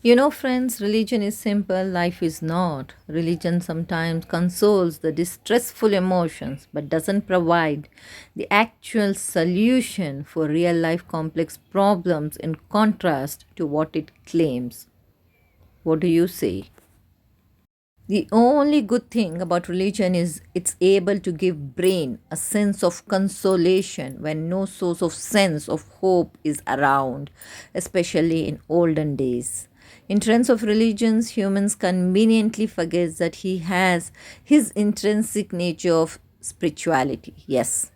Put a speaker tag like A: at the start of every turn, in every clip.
A: Friends, religion is simple, life is not. Religion sometimes consoles the distressful emotions but doesn't provide the actual solution for real life complex problems in contrast to what it claims. What do you say? The only good thing about religion is it's able to give brain a sense of consolation when no source of sense of hope is around, especially in olden days. In terms of religions, humans conveniently forget that he has his intrinsic nature of spirituality. Yes,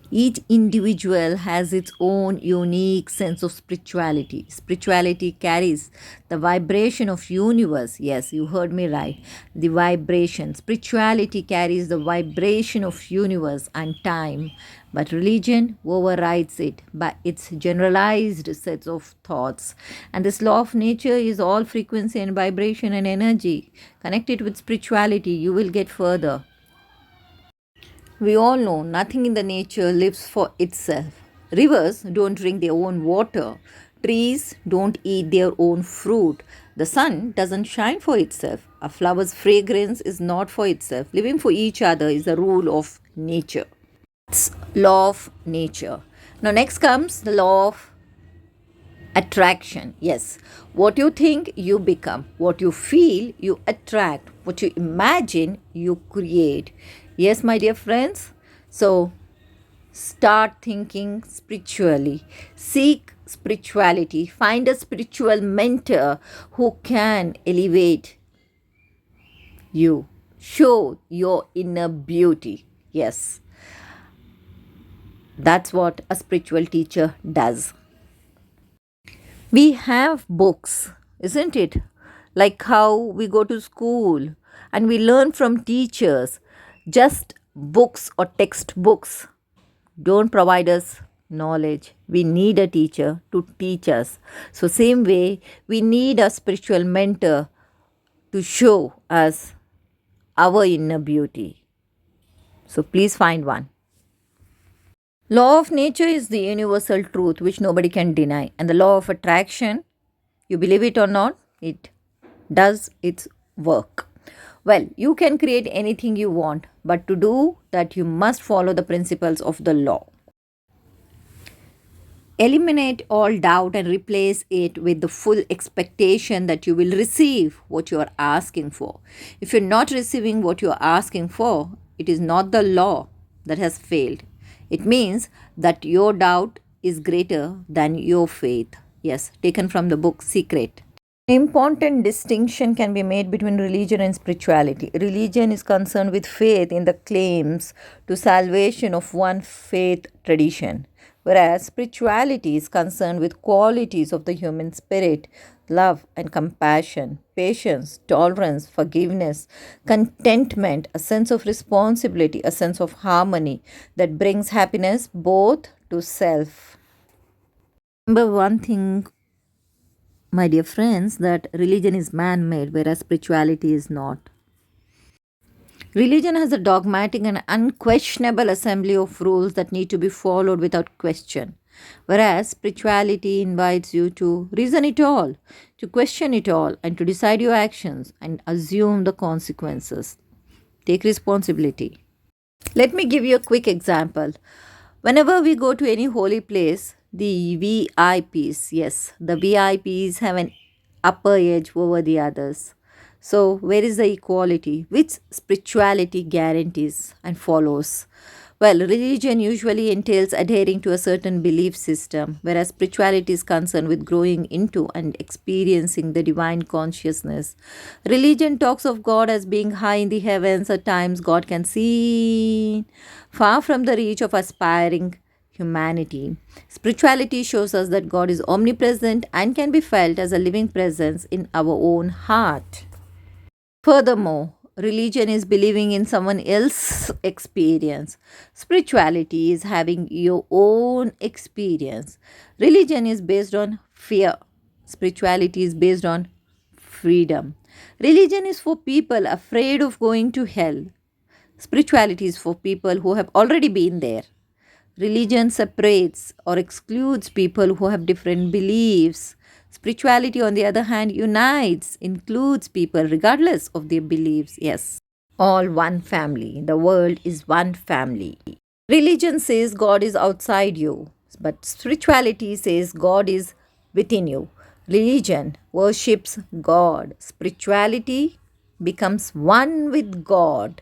A: each individual has its own unique sense of spirituality. Spirituality carries the vibration of universe. Yes, you heard me right. The vibration. Spirituality carries the vibration of universe and time, but religion overrides it by its generalized sets of thoughts. And this law of nature is all frequency and vibration and energy. Connected with spirituality, you will get further. We all know nothing in the nature lives for itself. Rivers don't drink their own water. Trees don't eat their own fruit. The sun doesn't shine for itself. A flower's fragrance is not for itself. Living for each other is the rule of nature. It's law of nature. Now next comes the law of attraction. Yes, what you think you become, what you feel you attract, what you imagine you create. Yes, my dear friends. So start thinking spiritually, seek spirituality, find a spiritual mentor who can elevate you, show your inner beauty. Yes, that's what a spiritual teacher does. We have books, isn't it? Like how we go to school and we learn from teachers. Just books or textbooks don't provide us knowledge. We need a teacher to teach us. So, same way, we need a spiritual mentor to show us our inner beauty. So, please find one. Law of nature is the universal truth which nobody can deny, and the law of attraction, you believe it or not, it does its work. Well, you can create anything you want, but to do that, you must follow the principles of the law. Eliminate all doubt and replace it with the full expectation that you will receive what you are asking for. If you're not receiving what you are asking for, it is not the law that has failed. It means that your doubt is greater than your faith. Yes, taken from the book Secret. Important distinction can be made between religion and spirituality. Religion is concerned with faith in the claims to salvation of one faith tradition, whereas spirituality is concerned with qualities of the human spirit, love and compassion, patience, tolerance, forgiveness, contentment, a sense of responsibility, a sense of harmony that brings happiness both to self. Remember one thing, my dear friends, that religion is man made, whereas spirituality is not. Religion has a dogmatic and unquestionable assembly of rules that need to be followed without question, whereas spirituality invites you to reason it all, to question it all, and to decide your actions and assume the consequences. Take responsibility. Let me give you a quick example. Whenever we go to any holy place, the VIPs, yes, the VIPs have an upper edge over the others. So, where is the equality? Which spirituality guarantees and follows? Well, religion usually entails adhering to a certain belief system, whereas spirituality is concerned with growing into and experiencing the divine consciousness. Religion talks of God as being high in the heavens. At times, God can see far from the reach of aspiring humanity. Spirituality shows us that God is omnipresent and can be felt as a living presence in our own heart. Furthermore, religion is believing in someone else's experience. Spirituality is having your own experience. Religion is based on fear. Spirituality is based on freedom. Religion is for people afraid of going to hell. Spirituality is for people who have already been there. Religion separates or excludes people who have different beliefs. Spirituality, on the other hand, unites, includes people regardless of their beliefs. Yes. All one family. The world is one family. Religion says God is outside you, but spirituality says God is within you. Religion worships God. Spirituality becomes one with God.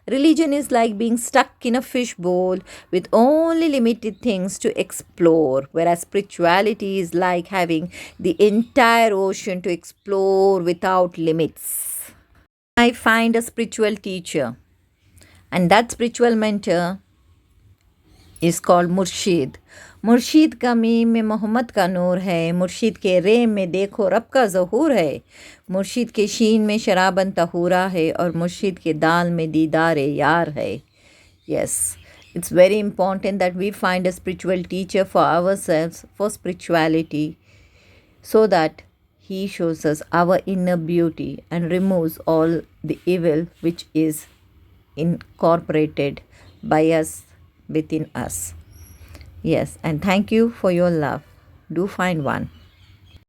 A: Religion is like being stuck in a fishbowl with only limited things to explore, whereas spirituality is like having the entire ocean to explore without limits. I find a spiritual teacher, and that spiritual mentor is called Murshid. Murshid का meme में मोहम्मद का नूर है, मुर्शीद के RAM में देखो रब का ज़हूर है, मुर्शीद के शीन में शराबन तहूरा है और मुर्शीद के दाल में दीदार यार है. Yes, it's very important that we find a spiritual teacher for ourselves, for spirituality, so that he shows us our inner beauty and removes all the evil which is incorporated by us within us. Yes, and thank you for your love. Do find one.